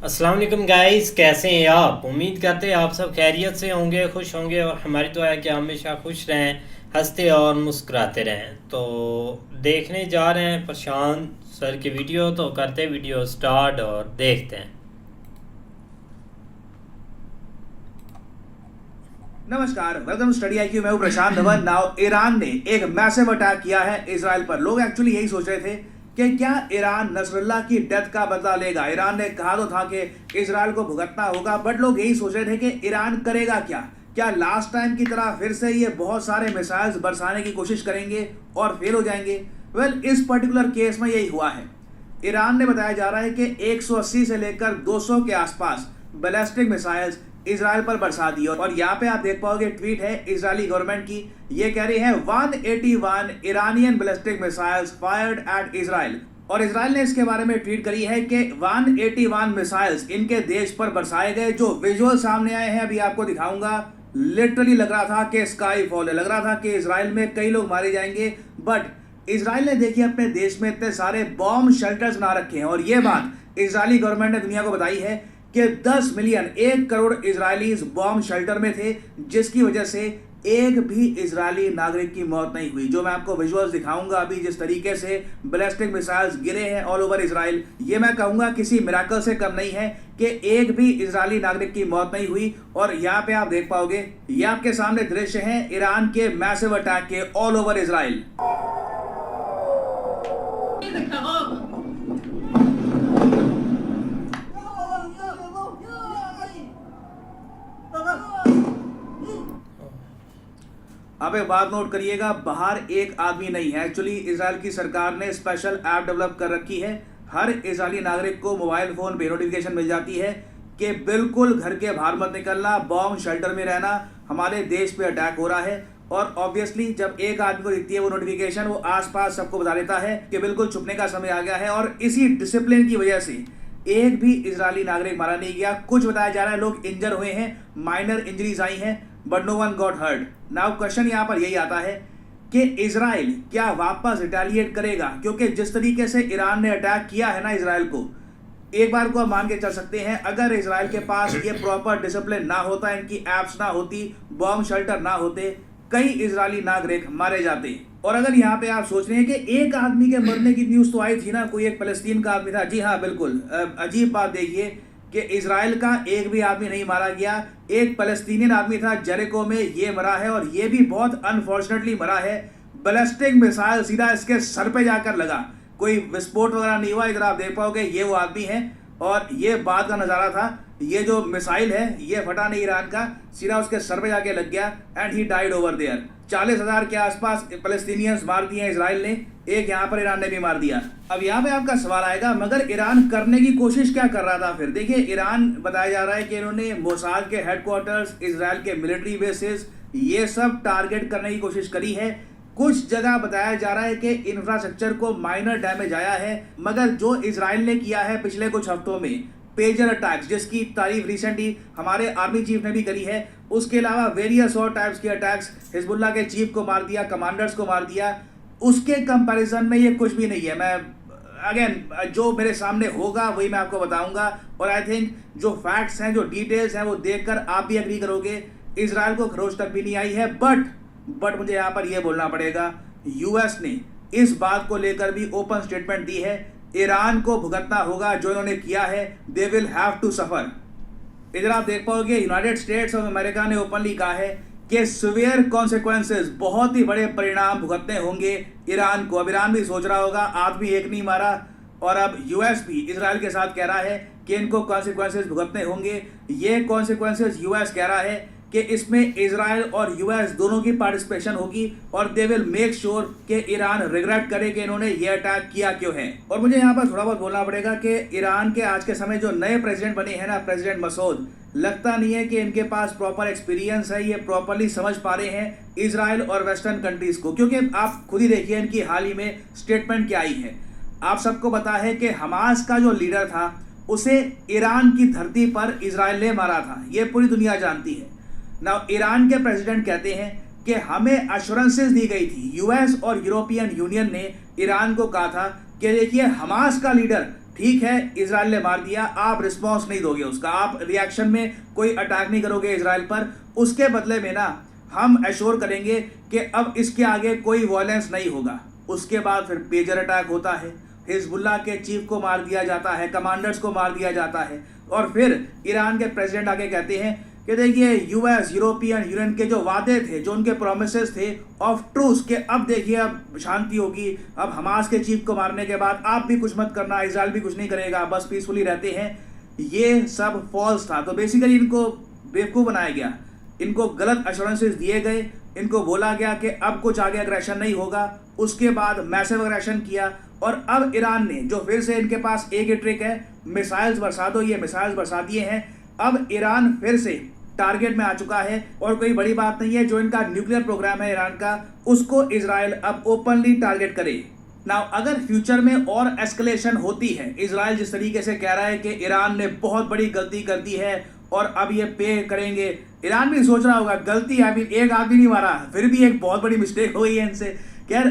अस्सलाम वालेकुम गाइस, कैसे हैं आप? उम्मीद करते हैं आप सब खैरियत से होंगे, खुश होंगे और हमारी दुआ है कि हमेशा खुश रहें, हंसते और मुस्कुराते रहें। तो देखने जा रहे हैं प्रशांत सर की वीडियो, तो करते वीडियो स्टार्ट और देखते हैं। नमस्कार, वेलकम स्टडी आईक्यू। मैं हूं प्रशांत धवन। नाउ ईरान ने एक मैसिव अटैक किया है इजराइल पर। लोग एक्चुअली यही सोच रहे थे कि क्या ईरान नसरुल्लाह की डेथ का बदला लेगा। ईरान ने कहा तो था कि इजराइल को भुगतना होगा, बट लोग यही सोच रहे थे कि ईरान करेगा क्या। क्या लास्ट टाइम की तरह फिर से ये बहुत सारे मिसाइल्स बरसाने की कोशिश करेंगे और फेल हो जाएंगे। वेल, इस पर्टिकुलर केस में यही हुआ है। ईरान ने बताया जा रहा है कि 180 से लेकर 200 के आसपास बैलिस्टिक मिसाइल्स इजराइल पर बरसा दी। और यहाँ पे आप देख पाओगे ट्वीट है इजरायली गवर्नमेंट की। ये कह रही है 181 Iranian ballistic missiles fired eight Israel. और इजराइल ने इसके बारे में ट्वीट करी है कि 181 मिसाइल्स इनके देश पर बरसाए गए। जो विजुअल सामने आए हैं अभी आपको दिखाऊंगा, लिटरली लग रहा था कि स्काई फॉल है, लग रहा था कि इजराइल में कई लोग मारे जाएंगे। बट इजराइल ने देखिए अपने देश में इतने सारे बॉम्ब शेल्टर्स बना रखे हैं, और ये बात इजरायली गवर्नमेंट ने दुनिया को बताई है कि 10 million 1 crore Israelis bomb shelter में थे, जिसकी वजह से एक भी इजरायली नागरिक की मौत नहीं हुई। जो मैं आपको विजुअल्स दिखाऊंगा अभी, जिस तरीके से बैलिस्टिक मिसाइल्स गिरे हैं ऑल ओवर इजराइल, ये मैं कहूंगा किसी मिराकल से कम नहीं है कि एक भी इजरायली नागरिक की मौत नहीं हुई। और यहाँ पे आप देख पाओगे, ये आपके सामने दृश्य हैं ईरान के मैसिव अटैक के ऑल ओवर इजराइल। अब एक बात नोट करिएगा, बाहर एक आदमी नहीं है। एक्चुअली इजराइल की सरकार ने स्पेशल ऐप डेवलप कर रखी है। हर इजरायली नागरिक को मोबाइल फोन पे नोटिफिकेशन मिल जाती है कि बिल्कुल घर के बाहर मत निकलना, बॉम्ब शेल्टर में रहना, हमारे देश पे अटैक हो रहा है। और ऑब्वियसली जब एक आदमी को दिखती है वो नोटिफिकेशन, वो आसपास सबको बता देता है कि बिल्कुल छुपने का समय आ गया है। और इसी डिसिप्लिन की वजह से एक भी इजरायली नागरिक मारा नहीं गया। कुछ बताया जा रहा है लोग इंजर हुए हैं, माइनर इंजरीज आई हैं, but no one got hurt. Now question यहाँ पर यही आता है कि इजराइल क्या वापस रिटेलिएट करेगा, क्योंकि जिस तरीके से ईरान ने अटैक किया है ना इजराइल को, एक बार को हम मान के चल सकते हैं अगर इजराइल के पास ये प्रॉपर डिसिप्लिन ना होता, इनकी एप्स ना होती, बॉम्ब शेल्टर ना होते, कई इजरायली नागरिक मारे जाते। और अगर यहाँ पे आप सोच रहे हैं कि एक आदमी के मरने की न्यूज तो आई थी ना, कोई एक फलस्तीन का आदमी था, जी हाँ बिल्कुल। अजीब बात देखिए कि इजराइल का एक भी आदमी नहीं मारा गया, एक फलस्तीनियन आदमी था जेरिको में, ये मरा है, और ये भी बहुत अनफॉर्चुनेटली मरा है। बैलिस्टिक मिसाइल सीधा इसके सर पे जाकर लगा, कोई विस्फोट वगैरह नहीं हुआ। इधर आप देख पाओगे ये वो आदमी है, और ये बाद का नज़ारा था। ये जो मिसाइल है ये फटा नहीं ईरान का, सीधा उसके सर पे जाके लग गया and he died over there. 40,000 के आसपास फलस्तीनियंस मार दिए हैं इजराइल ने, एक यहाँ पर ईरान ने भी मार दिया। अब यहाँ पे आपका सवाल आएगा, मगर ईरान करने की कोशिश क्या कर रहा था फिर? देखिए, ईरान बताया जा रहा है कि इन्होंने मोसाद के हेडक्वार्टर्स, इजराइल के मिलिट्री बेसिस, ये सब टारगेट करने की कोशिश करी है। कुछ जगह बताया जा रहा है कि इंफ्रास्ट्रक्चर को माइनर डैमेज आया है, मगर जो इजराइल ने किया है पिछले कुछ हफ्तों में पेजर अटैक्स, जिसकी तारीफ रिसेंटली हमारे आर्मी चीफ ने भी करी है, उसके अलावा वेरियस और टाइप्स के अटैक्स, हिजबुल्लाह के चीफ को मार दिया, कमांडर्स को मार दिया, उसके कंपैरिजन में ये कुछ भी नहीं है। मैं अगेन जो मेरे सामने होगा वही मैं आपको बताऊंगा, और आई थिंक जो फैक्ट्स हैं, जो डिटेल्स हैं, वो देखकर आप भी एग्री करोगे। इजराइल को खरोच तक भी नहीं आई है। बट मुझे यहाँ पर यह बोलना पड़ेगा, यूएस ने इस बात को लेकर भी ओपन स्टेटमेंट दी है, ईरान को भुगतना होगा जो इन्होंने किया है, they will have to suffer. इधर आप देख पाओगे यूनाइटेड स्टेट्स ऑफ अमेरिका ने ओपनली कहा है कि सिवियर कॉन्सिक्वेंसेस, बहुत ही बड़े परिणाम भुगतने होंगे ईरान को। अब ईरान भी सोच रहा होगा आदमी एक नहीं मारा, और अब यूएस भी इजराइल के साथ कह रहा है कि इनको कॉन्सिक्वेंसेस भुगतने होंगे। ये कॉन्सिक्वेंसेस यूएस कह रहा है कि इसमें इजराइल और यूएस दोनों की पार्टिसिपेशन होगी, और दे विल मेक श्योर कि ईरान रिग्रेट करे कि इन्होंने ये अटैक किया क्यों है। और मुझे यहाँ पर थोड़ा बहुत बोलना पड़ेगा कि ईरान के आज के समय जो नए प्रेसिडेंट बने हैं ना, प्रेसिडेंट मसूद, लगता नहीं है कि इनके पास प्रॉपर एक्सपीरियंस है, ये प्रॉपरली समझ पा रहे हैं इजराइल और वेस्टर्न कंट्रीज को। क्योंकि आप खुद ही देखिए इनकी हाल ही में स्टेटमेंट क्या आई है। आप सबको पता है कि हमास का जो लीडर था उसे ईरान की धरती पर इजराइल ने मारा था, ये पूरी दुनिया जानती है। नाउ ईरान के प्रेसिडेंट कहते हैं कि हमें अश्योरेंसेस दी गई थी, यूएस और यूरोपियन यूनियन ने ईरान को कहा था कि देखिए हमास का लीडर ठीक है इजराइल ने मार दिया, आप रिस्पॉन्स नहीं दोगे उसका, आप रिएक्शन में कोई अटैक नहीं करोगे इजराइल पर, उसके बदले में ना हम एश्योर करेंगे कि अब इसके आगे कोई वायलेंस नहीं होगा। उसके बाद फिर पेजर अटैक होता है, हिजबुल्लाह के चीफ को मार दिया जाता है, कमांडर्स को मार दिया जाता है, और फिर ईरान के प्रेसिडेंट आके कहते हैं कि देखिए यूएस यूरोपियन यूनियन के जो वादे थे, जो उनके प्रोमिसेस थे ऑफ ट्रूस के, अब देखिए अब शांति होगी, अब हमास के चीफ को मारने के बाद आप भी कुछ मत करना, इजराइल भी कुछ नहीं करेगा, बस पीसफुली रहते हैं। ये सब फॉल्स था। तो बेसिकली इनको बेवकूफ़ बनाया गया, इनको गलत एश्योरेंसेस दिए गए, इनको बोला गया कि अब कुछ आगे अग्रेशन नहीं होगा, उसके बाद मैसिव अग्रेशन किया। और अब ईरान ने जो फिर से इनके पास एक ही ट्रिक है, मिसाइल्स बरसा दो, ये मिसाइल्स बरसा दिए हैं। अब ईरान फिर से टारगेट में आ चुका है, और कोई बड़ी बात नहीं है, जो इनका न्यूक्लियर प्रोग्राम है ईरान का, उसको इजराइल अब ओपनली टारगेट करे। नाउ अगर फ्यूचर में और एस्केलेशन होती है, इजराइल जिस तरीके से कह रहा है कि ईरान ने बहुत बड़ी गलती कर दी है और अब ये पे करेंगे, ईरान भी सोच रहा होगा गलती अभी एक आदमी नहीं मारा, फिर भी एक बहुत बड़ी मिस्टेक हुई है इनसे। खैर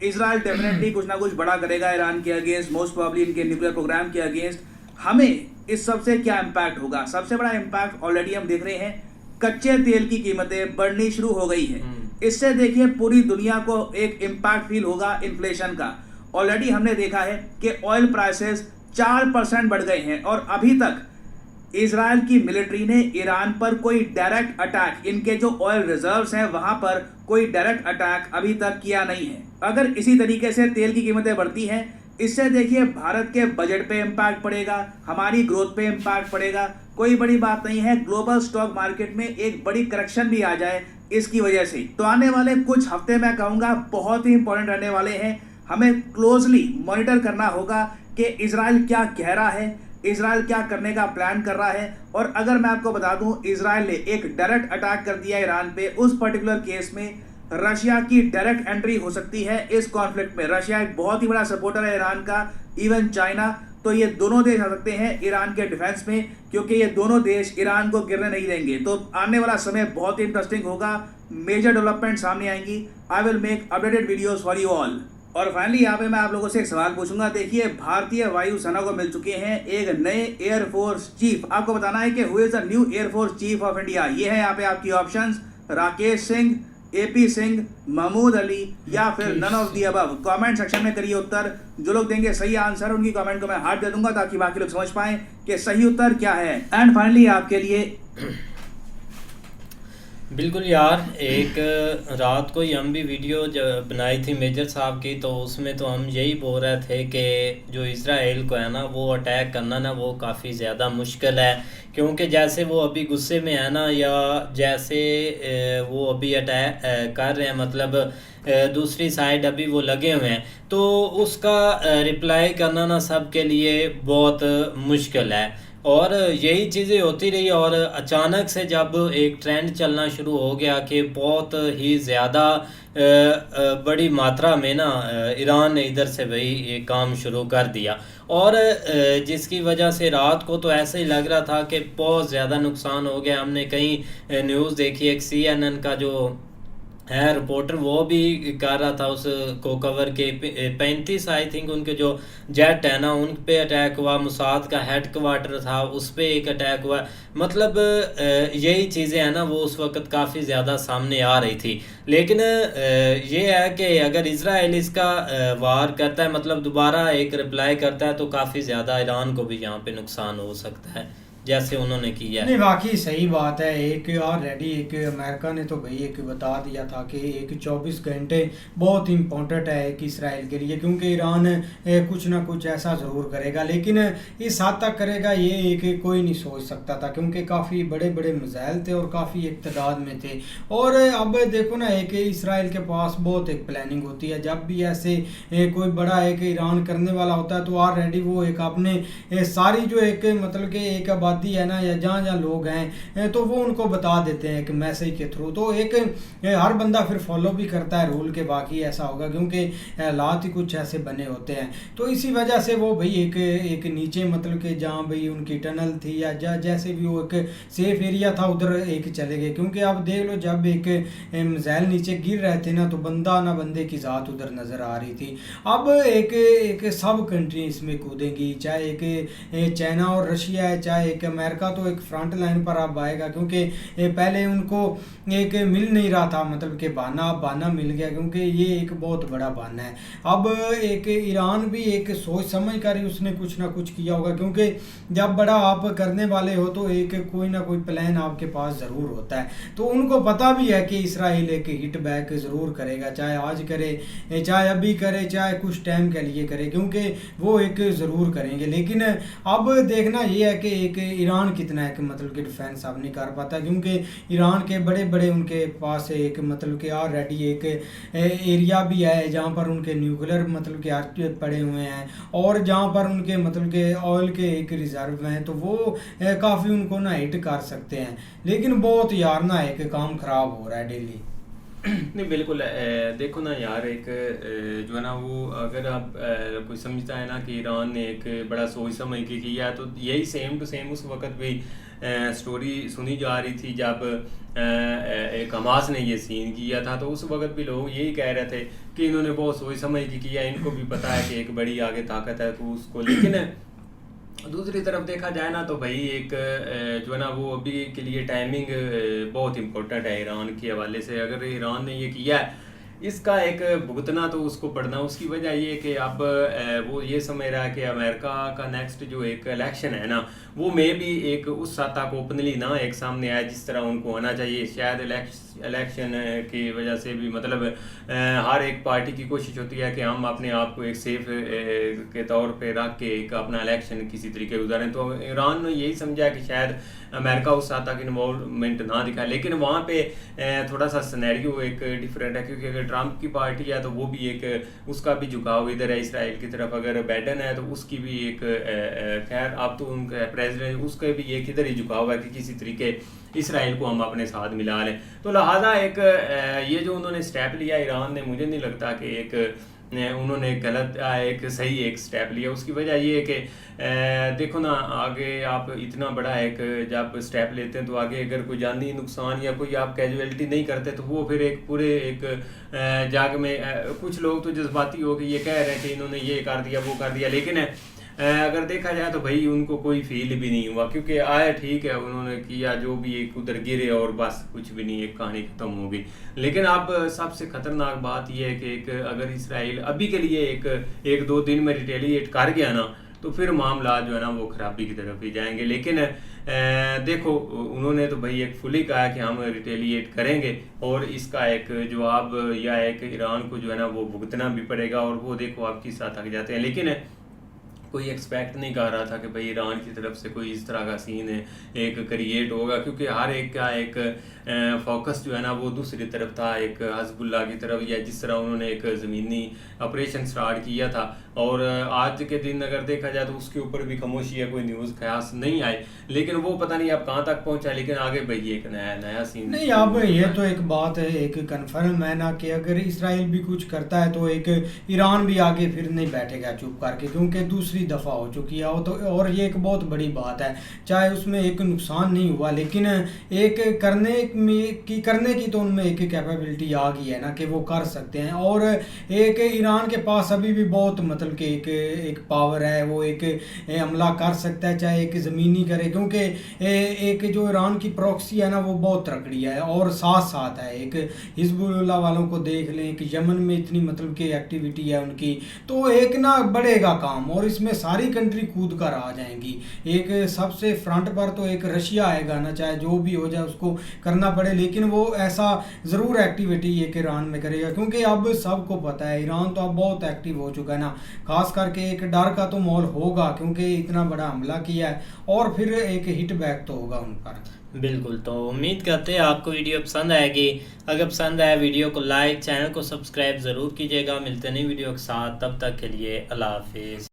इजराइल डेफिनेटली कुछ ना कुछ बड़ा करेगा ईरान के अगेंस्ट, मोस्ट प्रोबेबली इनके न्यूक्लियर प्रोग्राम के अगेंस्ट। हमें इस सबसे क्या इम्पैक्ट होगा? सबसे बड़ा इम्पैक्ट ऑलरेडी हम देख रहे हैं, कच्चे तेल की कीमतें बढ़नी शुरू हो गई है। इससे देखिए पूरी दुनिया को एक इम्पैक्ट फील होगा इन्फ्लेशन का। ऑलरेडी हमने देखा है कि ऑयल प्राइसेस 4% बढ़ गए हैं, और अभी तक इजराइल की मिलिट्री ने ईरान पर कोई डायरेक्ट अटैक, इनके जो ऑयल रिजर्व्स हैं वहां पर कोई डायरेक्ट अटैक अभी तक किया नहीं है। अगर इसी तरीके से तेल की कीमतें बढ़ती हैं, इससे देखिए भारत के बजट पे इम्पैक्ट पड़ेगा, हमारी ग्रोथ पे इम्पैक्ट पड़ेगा। कोई बड़ी बात नहीं है, ग्लोबल स्टॉक मार्केट में एक बड़ी करेक्शन भी आ जाए इसकी वजह से। तो आने वाले कुछ हफ्ते मैं कहूँगा बहुत ही इंपॉर्टेंट रहने वाले हैं। हमें क्लोजली मॉनिटर करना होगा कि इजराइल क्या कह रहा है, इजराइल क्या करने का प्लान कर रहा है। और अगर मैं आपको बता दूं, इजराइल ने एक डायरेक्ट अटैक कर दिया ईरान पे, उस पर्टिकुलर केस में रशिया की डायरेक्ट एंट्री हो सकती है इस कॉन्फ्लिक्ट में। रशिया एक बहुत ही बड़ा सपोर्टर है ईरान का, इवन चाइना। तो ये दोनों देश आ सकते हैं ईरान के डिफेंस में, क्योंकि ये दोनों देश ईरान को गिरने नहीं देंगे। तो आने वाला समय बहुत ही इंटरेस्टिंग होगा, मेजर डेवलपमेंट सामने आएंगी। I will make updated videos for you all. और फाइनली यहाँ पे मैं आप लोगों से एक सवाल पूछूंगा। देखिए भारतीय वायुसेना को मिल चुके हैं एक नए एयरफोर्स चीफ। आपको बताना है कि who is the new air force chief of India. ये है यहाँ पे आपकी ऑप्शंस, राकेश सिंह, एपी सिंह, महमूद अली, या फिर none of the above. Comment section में करिए उत्तर। जो लोग देंगे सही आंसर, उनकी कमेंट को मैं हार्ट दे दूंगा ताकि बाकी लोग समझ पाएं कि सही उत्तर क्या है। एंड फाइनली आपके लिए बिल्कुल यार, एक रात को ही हम भी वीडियो जब बनाई थी मेजर साहब की, तो उसमें तो हम यही बोल रहे थे कि जो इज़राइल को है ना वो अटैक करना ना वो काफ़ी ज़्यादा मुश्किल है, क्योंकि जैसे वो अभी गुस्से में है ना, या जैसे वो अभी अटैक कर रहे हैं, मतलब दूसरी साइड अभी वो लगे हुए हैं, तो उसका रिप्लाई करना ना सबके लिए बहुत मुश्किल है। और यही चीज़ें होती रही, और अचानक से जब एक ट्रेंड चलना शुरू हो गया कि बहुत ही ज़्यादा बड़ी मात्रा में ना ईरान ने इधर से भाई ये काम शुरू कर दिया, और जिसकी वजह से रात को तो ऐसे ही लग रहा था कि बहुत ज़्यादा नुकसान हो गया। हमने कई न्यूज़ देखी, एक CNN का जो है रिपोर्टर वो भी कर रहा था उसको कवर के 35 आई थिंक उनके जो जेट है ना उन पे अटैक हुआ, मुसाद का हेड क्वार्टर था उस पे एक अटैक हुआ। मतलब यही चीज़ें हैं ना वो उस वक्त काफ़ी ज़्यादा सामने आ रही थी। लेकिन ये है कि अगर इजराइल इसका वार करता है, मतलब दोबारा एक रिप्लाई करता है, तो काफ़ी ज़्यादा ईरान को भी यहाँ पे नुकसान हो सकता है जैसे उन्होंने किया। नहीं वाकई सही बात है। एक ऑलरेडी एक अमेरिका ने तो भाई एक बता दिया था कि एक 24 घंटे बहुत इम्पोर्टेंट है एक इसराइल के लिए, क्योंकि ईरान कुछ ना कुछ ऐसा ज़रूर करेगा, लेकिन इस हद तक करेगा ये एक कोई नहीं सोच सकता था, क्योंकि काफ़ी बड़े बड़े मिसाइल थे और काफ़ी एक तादाद में थे। और अब देखो ना, एक इसराइल के पास बहुत एक प्लानिंग होती है, जब भी ऐसे कोई बड़ा एक ईरान करने वाला होता है तो ऑलरेडी वो एक अपने सारी जो एक मतलब कि एक आबादी आबादी है ना, या जहाँ जहाँ लोग हैं तो वो उनको बता देते हैं एक मैसेज के थ्रू। तो एक हर बंदा फिर फॉलो भी करता है रूल के, बाकी ऐसा होगा क्योंकि हालात ही कुछ ऐसे बने होते हैं। तो इसी वजह से वो भाई एक नीचे मतलब कि जहाँ भाई उनकी टनल थी या जैसे भी वो एक सेफ एरिया था उधर एक चले गए, क्योंकि आप देख लो जब एक मिसाइल नीचे गिर रहे थे ना तो बंदा ना बंदे की ज़ात उधर नज़र आ रही थी। अब एक सब कंट्री इसमें कूदेंगी, चाहे एक चाइना और रशिया है, चाहे एक अमेरिका, तो एक फ्रंट लाइन पर अब आएगा, क्योंकि पहले उनको एक मिल नहीं रहा था मतलब कि बहाना मिल गया, क्योंकि ये एक बहुत बड़ा बहाना है। अब एक ईरान भी एक सोच समझ कर ही उसने कुछ ना कुछ किया होगा, क्योंकि जब बड़ा आप करने वाले हो तो एक कोई ना कोई प्लान आपके पास ज़रूर होता है। तो उनको पता भी है कि इसराइल एक हिट बैक ज़रूर करेगा, चाहे आज करे, चाहे अभी करे, चाहे कुछ टाइम के लिए करे, क्योंकि वो एक ज़रूर करेंगे। लेकिन अब देखना ये है कि एक ईरान कितना है कि मतलब कि डिफेंस अब नहीं कर पाता, क्योंकि ईरान के बड़े बड़े उनके पास एक मतलब कि ऑलरेडी एक एरिया भी है जहाँ पर उनके न्यूक्लियर मतलब कि पड़े हुए हैं, और जहाँ पर उनके मतलब के ऑयल के एक रिजर्व हैं, तो वो काफ़ी उनको ना हिट कर सकते हैं। लेकिन बहुत यार ना एक काम ख़राब हो रहा है डेली। नहीं बिल्कुल, देखो ना यार, एक जो है ना वो अगर आप कोई समझता है ना कि ईरान ने एक बड़ा सोच समझ के किया, तो यही सेम टू सेम उस वक्त भी स्टोरी सुनी जा रही थी जब एक हमास ने ये सीन किया था। तो उस वक्त भी लोग यही कह रहे थे कि इन्होंने बहुत सोच समझ के किया, इनको भी पता है कि एक बड़ी आगे ताकत है तो उसको। लेकिन दूसरी तरफ देखा जाए ना तो भाई एक जो है ना वो अभी के लिए टाइमिंग बहुत इम्पोर्टेंट है ईरान के हवाले से। अगर ईरान ने ये किया है, इसका एक भुगतना तो उसको पड़ना। उसकी वजह ये कि अब वो ये समझ रहा है कि अमेरिका का नेक्स्ट जो एक इलेक्शन है ना, वो मे भी एक उस सतह को ओपनली ना एक सामने आए जिस तरह उनको होना चाहिए। शायद इलेक्शन की वजह से भी मतलब हर एक पार्टी की कोशिश होती है कि हम अपने आप को एक सेफ के तौर पे रख के एक अपना इलेक्शन किसी तरीके गुजारें। तो ईरान ने यही समझा कि शायद अमेरिका उस सतह की इन्वॉल्वमेंट ना दिखाए। लेकिन वहाँ पे थोड़ा सा सिनेरियो एक डिफरेंट है, क्योंकि अगर ट्रंप की पार्टी है तो वो भी एक उसका भी झुकाव इधर है इसराइल की तरफ। अगर बाइडेन है तो उसकी भी एक खैर अब तो उनका प्रेसिडेंट उसका भी एक इधर ही झुकाव है कि किसी तरीके इसराइल को हम अपने साथ मिला लें। तो लिहाजा एक ये जो उन्होंने स्टेप लिया ईरान ने, मुझे नहीं लगता कि एक उन्होंने गलत एक सही एक स्टेप लिया। उसकी वजह ये है कि देखो ना आगे आप इतना बड़ा एक जब स्टेप लेते हैं तो आगे अगर कोई जानी नुकसान या कोई आप कैजुअलिटी नहीं करते तो वो फिर एक पूरे एक जाग में कुछ लोग तो जज्बाती हो के ये कह रहे हैं कि इन्होंने ये कर दिया वो कर दिया। लेकिन अगर देखा जाए तो भाई उनको कोई फील भी नहीं हुआ, क्योंकि आया ठीक है उन्होंने किया जो भी एक उधर गिरे और बस कुछ भी नहीं, एक कहानी खत्म हो गई। लेकिन अब सबसे खतरनाक बात यह है कि एक अगर इसराइल अभी के लिए एक दो दिन में रिटेलिएट कर गया ना तो फिर मामला जो है ना वो खराबी की तरफ ही जाएंगे। लेकिन देखो उन्होंने तो भाई एक फुली कहा कि हम रिटेलिएट करेंगे और इसका एक जवाब या एक ईरान को जो है ना वो भुगतना भी पड़ेगा, और वो देखो आप किस तरह थक जाते हैं। लेकिन कोई एक्सपेक्ट नहीं कर रहा था कि भाई ईरान की तरफ से कोई इस तरह का सीन एक क्रिएट होगा, क्योंकि हर एक का एक फोकस जो है ना वो दूसरी तरफ था, एक हज़बुल्लाह की तरफ, या जिस तरह उन्होंने एक ज़मीनी ऑपरेशन स्टार्ट किया था। और आज के दिन अगर देखा जाए तो उसके ऊपर भी खामोशी है, कोई न्यूज़ खास नहीं आई। लेकिन वो पता नहीं अब कहाँ तक पहुँचा, लेकिन आगे भाई एक नया सीन नहीं। अब ये तो एक बात है एक कन्फर्म है ना कि अगर इसराइल भी कुछ करता है तो एक ईरान भी आगे फिर नहीं बैठेगा चुप करके, क्योंकि दूसरी दफ़ा हो चुकी है। तो और ये एक बहुत बड़ी बात है, चाहे उसमें एक नुकसान नहीं हुआ लेकिन एक करने की तो उनमें एक कैपेबिलिटी आ गई है ना कि वो कर सकते हैं। और एक ईरान के पास अभी भी बहुत मतलब कि एक पावर है, वो एक हमला कर सकता है, चाहे एक ज़मीनी करे, क्योंकि एक जो ईरान की प्रॉक्सी है ना वो बहुत तकड़ी है। और साथ साथ है एक हिजबुल्लाह वालों को देख लें कि यमन में इतनी मतलब कि एक्टिविटी है उनकी, तो एक ना बढ़ेगा काम और इसमें सारी कंट्री कूद कर आ जाएंगी। एक सबसे फ्रंट पर तो एक रशिया आएगा ना, चाहे जो भी हो जाए उसको करना पड़े, लेकिन वो ऐसा ज़रूर एक्टिविटी एक ईरान में करेगा, क्योंकि अब सबको पता है ईरान तो अब बहुत एक्टिव हो चुका है ना। खास करके एक डर का तो माहौल होगा क्योंकि इतना बड़ा हमला किया है, और फिर एक हिट बैक तो होगा उन पर। बिल्कुल। तो उम्मीद करते हैं आपको वीडियो पसंद आएगी। अगर पसंद आया वीडियो को लाइक, चैनल को सब्सक्राइब ज़रूर कीजिएगा। मिलते नहीं वीडियो के साथ, तब तक के लिए अल्लाह हाफिज़।